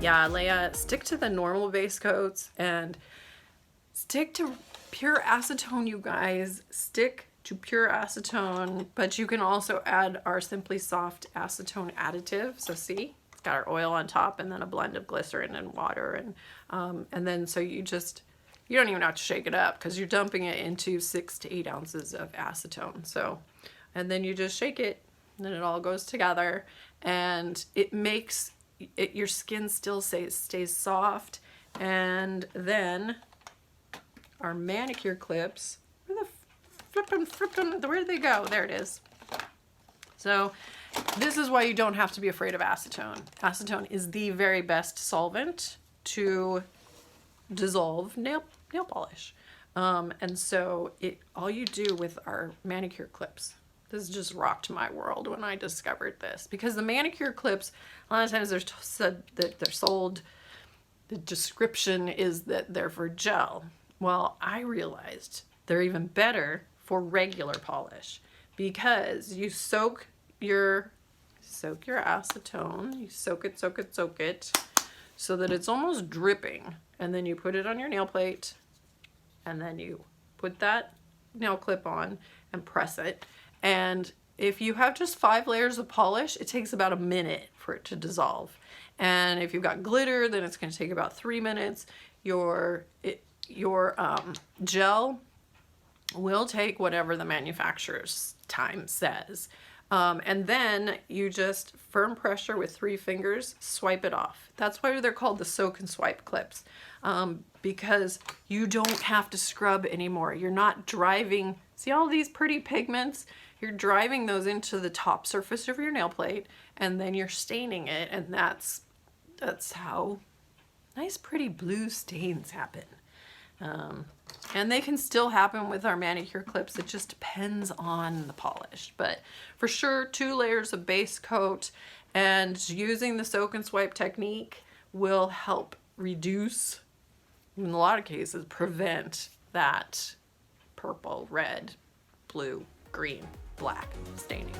Yeah, Leia, stick to the normal base coats and stick to pure acetone, you guys. Stick to pure acetone, but you can also add our Simply Soft acetone additive. So see, it's got our oil on top and then a blend of glycerin and water, and then so you don't even have to shake it up because you're dumping it into 6 to 8 ounces of acetone. So, and then you just shake it, and then it all goes together, and it makes it, your skin still stays soft. And then our manicure clips, where did they go? There it is. So this is why you don't have to be afraid of acetone. Acetone is the very best solvent to dissolve nail polish. And so all you do with our manicure clips, this just rocked my world when I discovered this, because the manicure clips, a lot of times they're said that they're sold, the description is that they're for gel. Well, I realized they're even better for regular polish, because you soak your acetone, you soak it so that it's almost dripping, and then you put it on your nail plate, and then you put that nail clip on and press it. And if you have just 5 layers of polish, it takes about a minute for it to dissolve. And if you've got glitter, then it's going to take about 3 minutes. Your gel will take whatever the manufacturer's time says. And then you just firm pressure with 3 fingers, swipe it off. That's why they're called the soak and swipe clips, because you don't have to scrub anymore. You're not driving, see all these pretty pigments? You're driving those into the top surface of your nail plate, and then you're staining it, and that's how nice pretty blue stains happen. And they can still happen with our manicure clips. It just depends on the polish. But for sure, 2 layers of base coat and using the soak and swipe technique will help reduce, in a lot of cases, prevent that purple, red, blue, green, black staining.